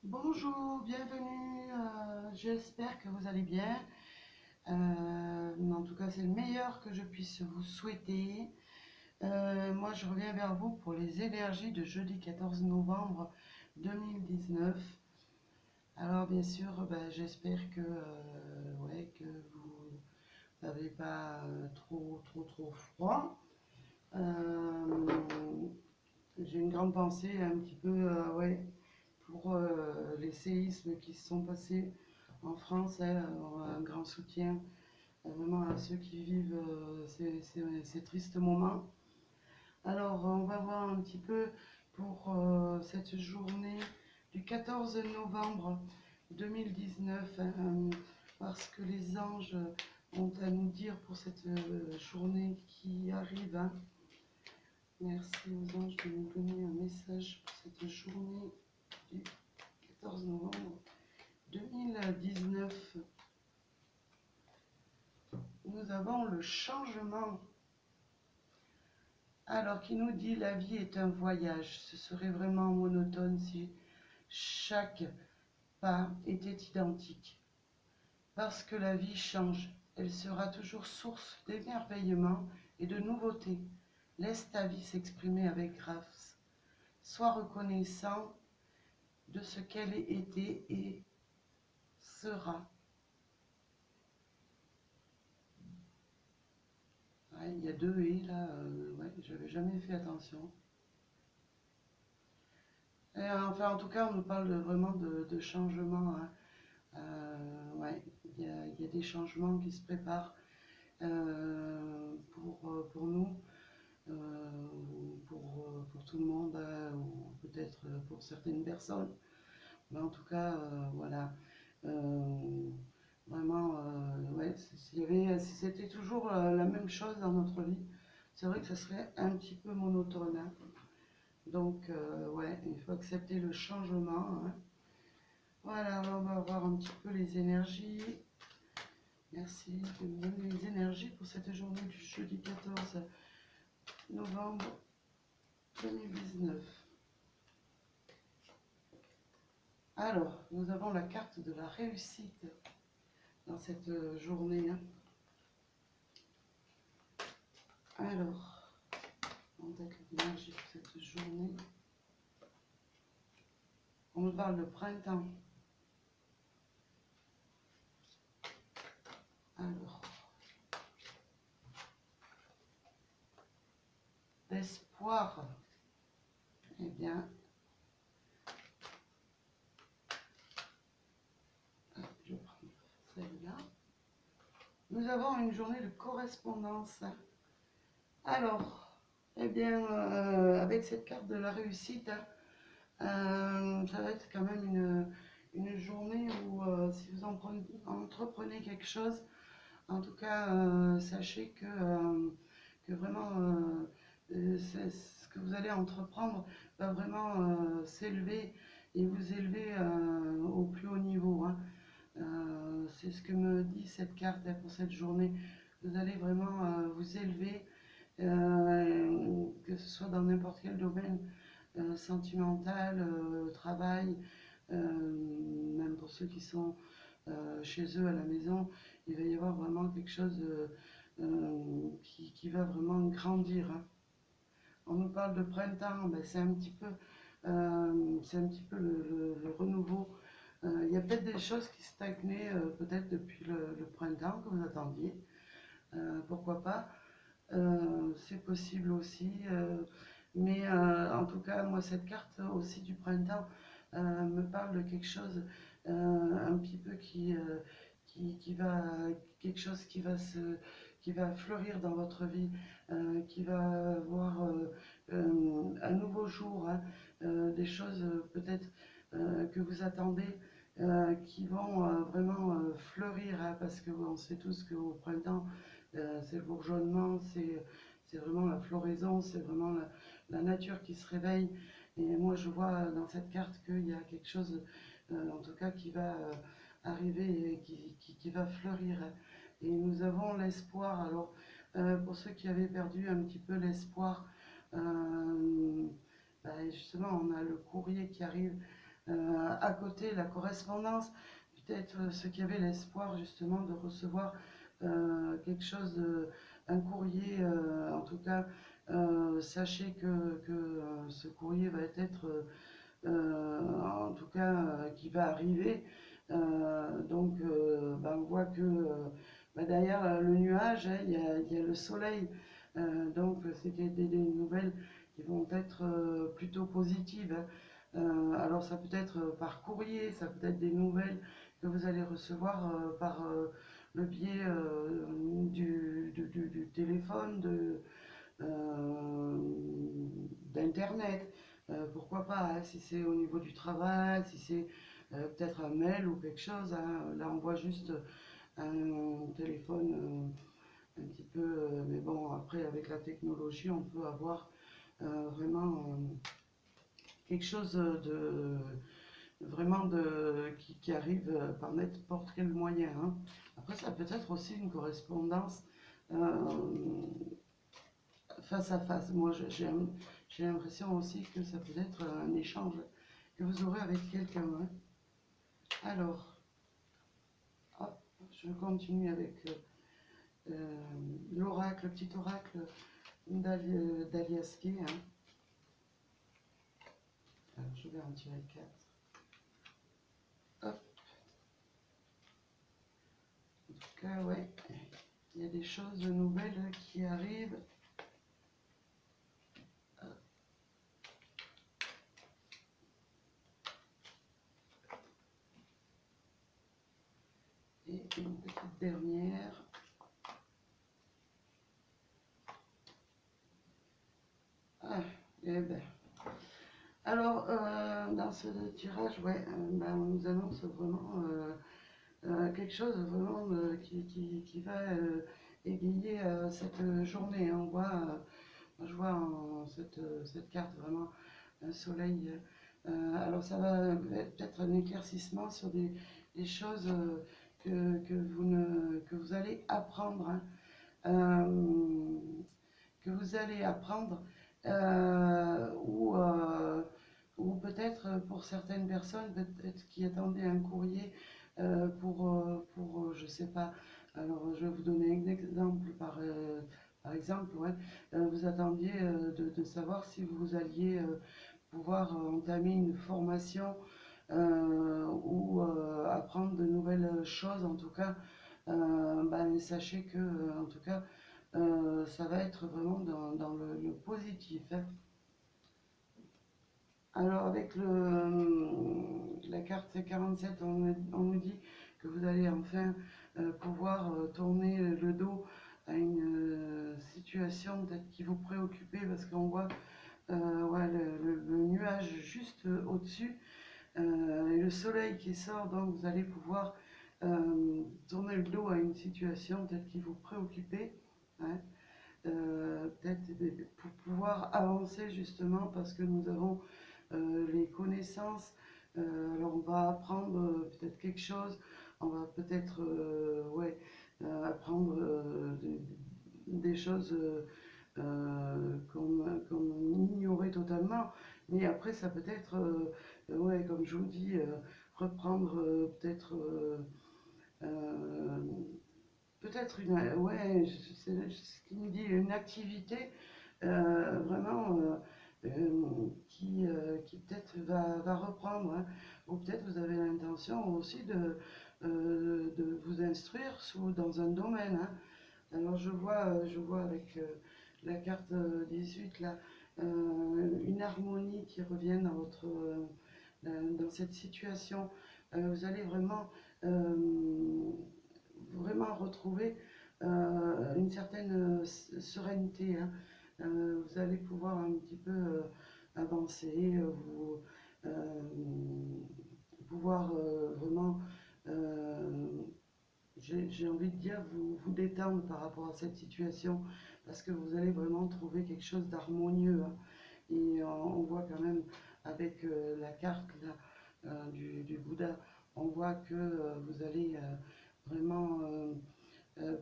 Bonjour, bienvenue. J'espère que vous allez bien. En tout cas, c'est le meilleur que je puisse vous souhaiter. Moi, je reviens vers vous pour les énergies de jeudi 14 novembre 2019. Alors, bien sûr, j'espère que, ouais, que vous n'avez pas trop froid. Euh, j'ai une grande pensée un petit peu, ouais, pour les séismes qui se sont passés en France, hein, un grand soutien vraiment à ceux qui vivent ces tristes moments. Alors, on va voir un petit peu pour cette journée du 14 novembre 2019, hein, parce que les anges ont à nous dire pour cette journée qui arrive, hein. Merci aux anges de nous donner un message pour cette journée du 14 novembre 2019. Nous avons le changement. Alors, qui nous dit la vie est un voyage. Ce serait vraiment monotone si chaque pas était identique. Parce que la vie change. Elle sera toujours source d'émerveillement et de nouveautés. Laisse ta vie s'exprimer avec grâce. Sois reconnaissant de ce qu'elle était et sera. Ouais, il y a deux et là, ouais, j'avais jamais fait attention. Et, enfin, en tout cas, on nous parle vraiment de changements, hein. Ouais, il y a des changements qui se préparent pour nous, pour tout le monde, hein, ou peut-être pour certaines personnes. Mais en tout cas, voilà. Euh, Vraiment, ouais, si c'était toujours la même chose dans notre vie, c'est vrai que ça serait un petit peu monotone, hein. Donc, ouais, il faut accepter le changement, hein. Voilà, alors on va voir un petit peu les énergies. Merci de me donner les énergies pour cette journée du jeudi 14 novembre 2019. Alors, nous avons la carte de la réussite dans cette journée, hein. Alors, on a l'énergie pour cette journée. On nous parle de printemps. Alors, l'espoir. Eh bien, je vais prendre celle-là. Nous avons une journée de correspondance. Alors, eh bien, avec cette carte de la réussite, hein, ça va être quand même une journée où si vous entreprenez quelque chose, en tout cas, sachez que vraiment ce que vous allez entreprendre va vraiment s'élever et vous élever au plus haut niveau, hein. C'est ce que me dit cette carte hein, pour cette journée. Vous allez vraiment vous élever, que ce soit dans n'importe quel domaine sentimental, travail, même pour ceux qui sont chez eux à la maison, il va y avoir vraiment quelque chose qui va vraiment grandir, hein. On nous parle de printemps, ben c'est un petit peu le renouveau. Il y a peut-être des choses qui stagnaient peut-être depuis le printemps que vous attendiez. Pourquoi pas? C'est possible aussi. Mais en tout cas, moi, cette carte aussi du printemps me parle de quelque chose un petit peu qui va, quelque chose qui va fleurir dans votre vie, qui va voir un nouveau jour, hein, des choses peut-être que vous attendez. Qui vont vraiment fleurir, hein, parce qu'on sait tous qu'au printemps, c'est le bourgeonnement, c'est vraiment la floraison, c'est vraiment la nature qui se réveille. Et moi, je vois dans cette carte qu'il y a quelque chose, en tout cas, qui va arriver et qui va fleurir. Et nous avons l'espoir. Alors, pour ceux qui avaient perdu un petit peu l'espoir, justement, on a le courrier qui arrive À côté, la correspondance, peut-être ceux qui avaient l'espoir justement de recevoir quelque chose, un courrier, en tout cas, sachez que ce courrier va être, en tout cas, qui va arriver. Ben, on voit que ben, derrière le nuage, hein, il y a le soleil. Donc, c'est des nouvelles qui vont être plutôt positives, hein. Alors, ça peut être par courrier, ça peut être des nouvelles que vous allez recevoir par le biais du téléphone, d'Internet. Pourquoi pas, hein, si c'est au niveau du travail, si c'est peut-être un mail ou quelque chose, hein. Là, on voit juste un téléphone un petit peu, mais bon, après, avec la technologie, on peut avoir vraiment quelque chose de vraiment qui arrive par n'importe quel moyen, hein. Après, ça peut être aussi une correspondance face à face. Moi, j'ai l'impression aussi que ça peut être un échange que vous aurez avec quelqu'un, hein. Alors, hop, je continue avec l'oracle, le petit oracle d'Aliaské, hein. Alors, je vais en tirer 4. Hop, en tout cas, ouais, il y a des choses nouvelles qui arrivent. Et une petite dernière. Ah, et ben. Alors, dans ce tirage, ouais, ben, on nous annonce vraiment quelque chose vraiment qui va égayer cette journée. On voit, je vois cette carte vraiment un soleil. Alors, ça va peut-être un éclaircissement sur des choses que vous allez apprendre, hein. Euh, que vous allez apprendre, ou peut-être pour certaines personnes, peut-être qui attendaient un courrier je sais pas, alors je vais vous donner un exemple par exemple, ouais, vous attendiez de savoir si vous alliez pouvoir entamer une formation ou apprendre de nouvelles choses, en tout cas, ben, sachez que, en tout cas, ça va être vraiment dans le positif, hein. Alors avec la carte 47, on nous dit que vous allez enfin pouvoir tourner le dos à une situation peut-être qui vous préoccupait, parce qu'on voit ouais, le nuage juste au-dessus et le soleil qui sort, donc vous allez pouvoir tourner le dos à une situation peut-être qui vous préoccupait, hein. Peut-être pour pouvoir avancer justement parce que nous avons les connaissances. Alors on va apprendre peut-être quelque chose, on va peut-être ouais, apprendre des choses qu'on ignorait totalement. Mais après ça peut être, ouais, comme je vous dis, reprendre peut-être euh, peut-être une, ouais, c'est ce qui me dit une activité vraiment qui peut-être va reprendre, hein. Ou peut-être vous avez l'intention aussi de vous instruire dans un domaine, hein. Alors je vois avec la carte 18 là, une harmonie qui revient dans dans cette situation. Vous allez vraiment retrouver une certaine sérénité, hein. Vous allez pouvoir un petit peu avancer, pouvoir vraiment, euh, j'ai envie de dire, vous détendre par rapport à cette situation, parce que vous allez vraiment trouver quelque chose d'harmonieux, hein. Et on voit quand même avec la carte là, du Bouddha, on voit que vous allez vraiment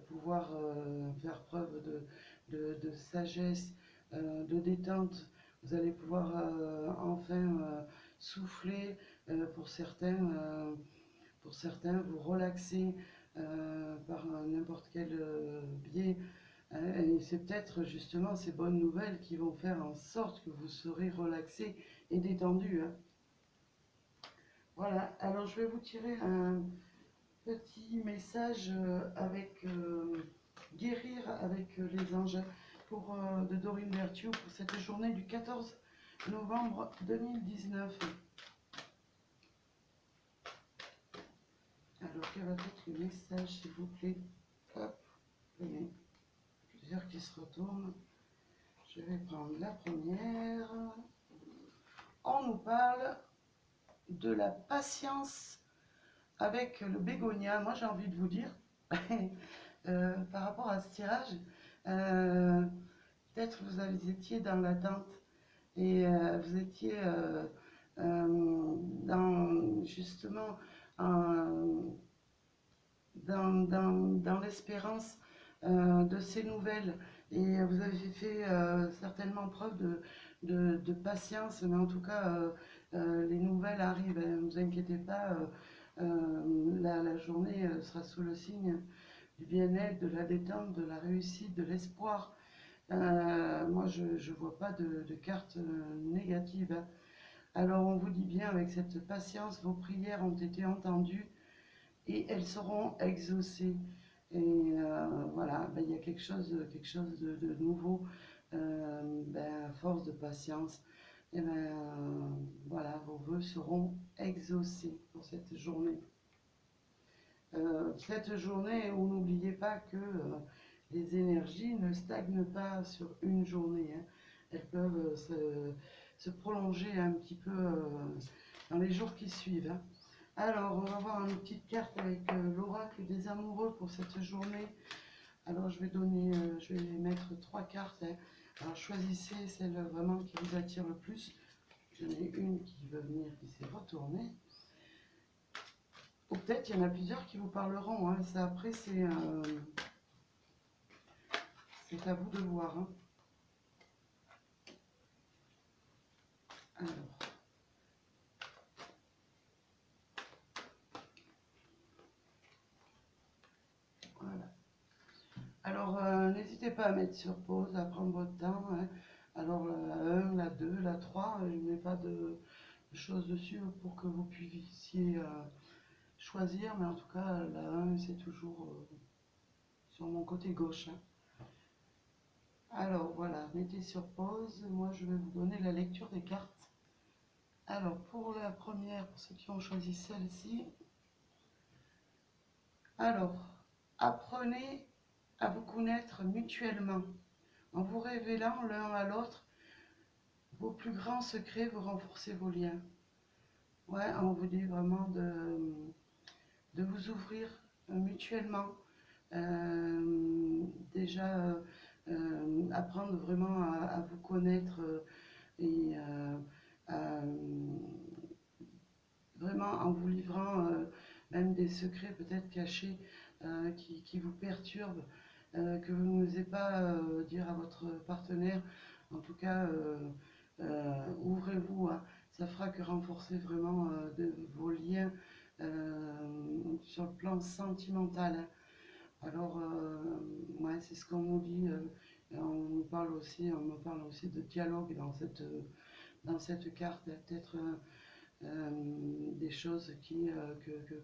pouvoir faire preuve de sagesse, de détente. Vous allez pouvoir enfin souffler, pour certains, vous relaxer par n'importe quel biais. Et c'est peut-être justement ces bonnes nouvelles qui vont faire en sorte que vous serez relaxé et détendu, hein. Voilà, alors je vais vous tirer un petit message avec guérir avec les anges de Dorine Berthiaud pour cette journée du 14 novembre 2019. Alors, quel va être le message, s'il vous plaît? Hop, il y en a plusieurs qui se retournent. Je vais prendre la première. On nous parle de la patience avec le bégonia. Moi, j'ai envie de vous dire, par rapport à ce tirage, peut-être vous étiez dans l'attente et vous étiez dans justement dans l'espérance de ces nouvelles et vous avez fait certainement preuve de patience, mais en tout cas les nouvelles arrivent, hein, ne vous inquiétez pas, la journée sera sous le signe du bien-être, de la détente, de la réussite, de l'espoir. Moi je ne vois pas de cartes négatives, hein. Alors on vous dit bien, avec cette patience, vos prières ont été entendues et elles seront exaucées. Et voilà, ben, il y a quelque chose de nouveau, ben, à force de patience. Et ben, voilà, vos vœux seront exaucés pour cette journée. Cette journée où n'oubliez pas que les énergies ne stagnent pas sur une journée, hein. Elles peuvent se prolonger un petit peu dans les jours qui suivent, hein. Alors, on va voir une petite carte avec l'oracle des amoureux pour cette journée. Alors, je vais mettre 3 cartes, hein. Alors, choisissez celle vraiment qui vous attire le plus. J'en ai une qui veut venir, qui s'est retournée. Ou peut-être il y en a plusieurs qui vous parleront, hein. Ça, après, c'est à vous de voir, hein. Alors. Voilà. Alors, n'hésitez pas à mettre sur pause, à prendre votre temps, hein. Alors, la 1, la 2, la 3, je ne mets pas de choses dessus pour que vous puissiez choisir, mais en tout cas, la 1, c'est toujours sur mon côté gauche, hein. Alors, voilà, mettez sur pause. Moi, je vais vous donner la lecture des cartes. Alors, pour la première, pour ceux qui ont choisi celle-ci, alors, apprenez à vous connaître mutuellement, en vous révélant l'un à l'autre vos plus grands secrets, vous renforcez vos liens. Ouais, on vous dit vraiment de vous ouvrir mutuellement. Déjà, apprendre vraiment à vous connaître et vraiment en vous livrant même des secrets peut-être cachés qui vous perturbent, que vous n'osez pas dire à votre partenaire. En tout cas, ouvrez-vous, hein. Ça fera que renforcer vraiment vos liens sur le plan sentimental, hein. Alors, ouais, c'est ce qu'on nous dit. On me parle aussi de dialogue dans cette carte. Il y a peut-être des choses que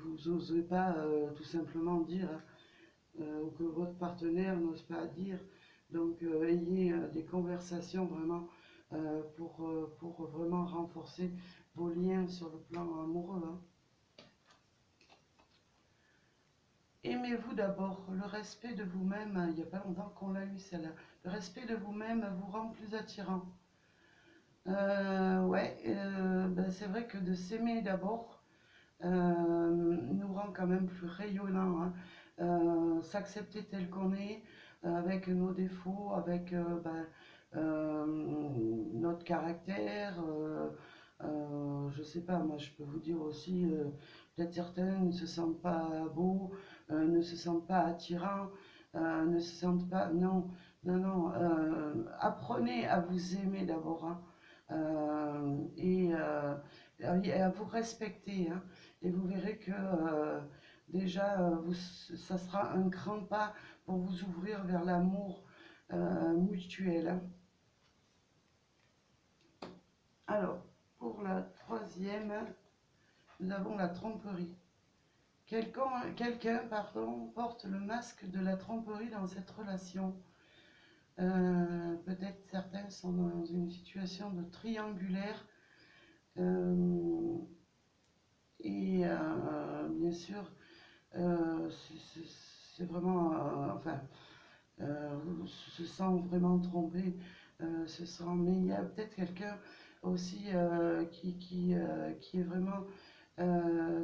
vous n'osez pas tout simplement dire, ou que votre partenaire n'ose pas dire. Donc, ayez des conversations vraiment pour vraiment renforcer vos liens sur le plan amoureux, hein. Aimez-vous d'abord, le respect de vous-même, il n'y a pas longtemps qu'on l'a eu celle-là, le respect de vous-même vous rend plus attirant. Ouais, ben c'est vrai que de s'aimer d'abord nous rend quand même plus rayonnant, hein. S'accepter tel qu'on est, avec nos défauts, avec ben, notre caractère, je sais pas, moi je peux vous dire aussi, peut-être certains ne se sentent pas beaux, ne se sentent pas attirants, ne se sentent pas, non, non, non, apprenez à vous aimer d'abord, hein. Et à vous respecter, hein. Et vous verrez que déjà, ça sera un grand pas pour vous ouvrir vers l'amour mutuel, hein. Alors, pour la troisième, nous avons la tromperie. Quelqu'un, pardon, porte le masque de la tromperie dans cette relation. Peut-être certains sont dans une situation de triangulaire. Euh, Bien sûr, c'est vraiment, enfin, se sent vraiment trompé, mais il y a peut-être quelqu'un aussi qui est vraiment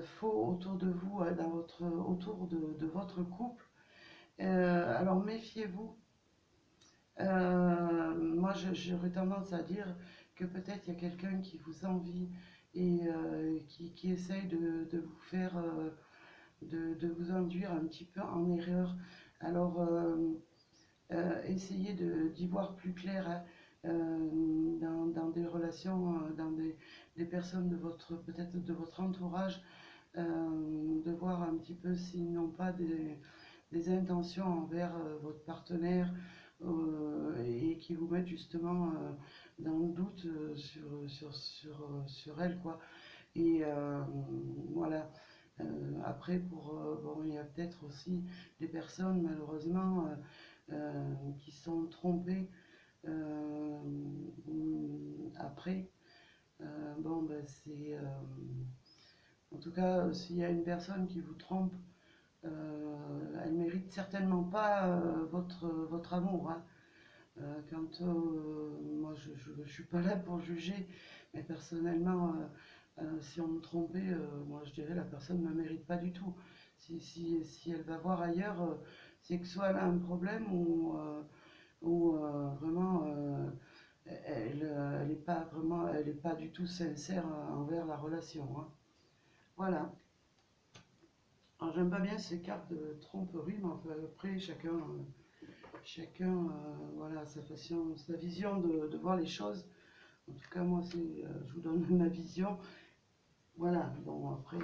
faux autour de vous, autour de votre couple. Alors méfiez-vous. Moi, j'aurais tendance à dire que peut-être il y a quelqu'un qui vous envie et qui essaye de vous faire, de vous induire un petit peu en erreur. Alors, essayez d'y voir plus clair, hein, dans des relations, dans des personnes de peut-être de votre entourage, de voir un petit peu s'ils n'ont pas des intentions envers votre partenaire, et qui vous mettent justement dans le doute sur elle, quoi. Et voilà. Après, bon, il y a peut-être aussi des personnes, malheureusement, qui sont trompées euh, après. Bon, ben, en tout cas, s'il y a une personne qui vous trompe, elle mérite certainement pas votre amour, hein. Moi, je suis pas là pour juger, mais personnellement, si on me trompait, moi je dirais la personne ne me mérite pas du tout. Si elle va voir ailleurs, c'est que soit elle a un problème ou vraiment elle n'est pas vraiment, elle est pas du tout sincère envers la relation, hein. Voilà. Alors j'aime pas bien ces cartes de tromperie, mais enfin, après chacun voilà, sa façon, sa vision de voir les choses. En tout cas, moi, je vous donne ma vision. Voilà, bon, après,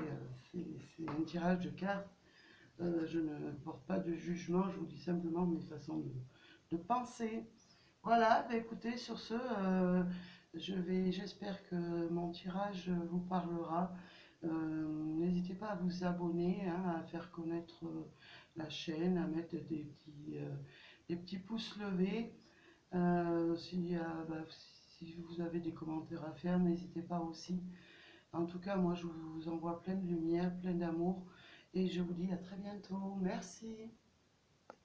c'est un tirage de cartes. Je ne porte pas de jugement, je vous dis simplement mes façons de penser. Voilà, bah écoutez, sur ce, j'espère que mon tirage vous parlera. N'hésitez pas à vous abonner, hein, à faire connaître la chaîne, à mettre des petits pouces levés. Si vous avez des commentaires à faire, n'hésitez pas aussi. En tout cas, moi, je vous envoie plein de lumière, plein d'amour, et je vous dis à très bientôt. Merci.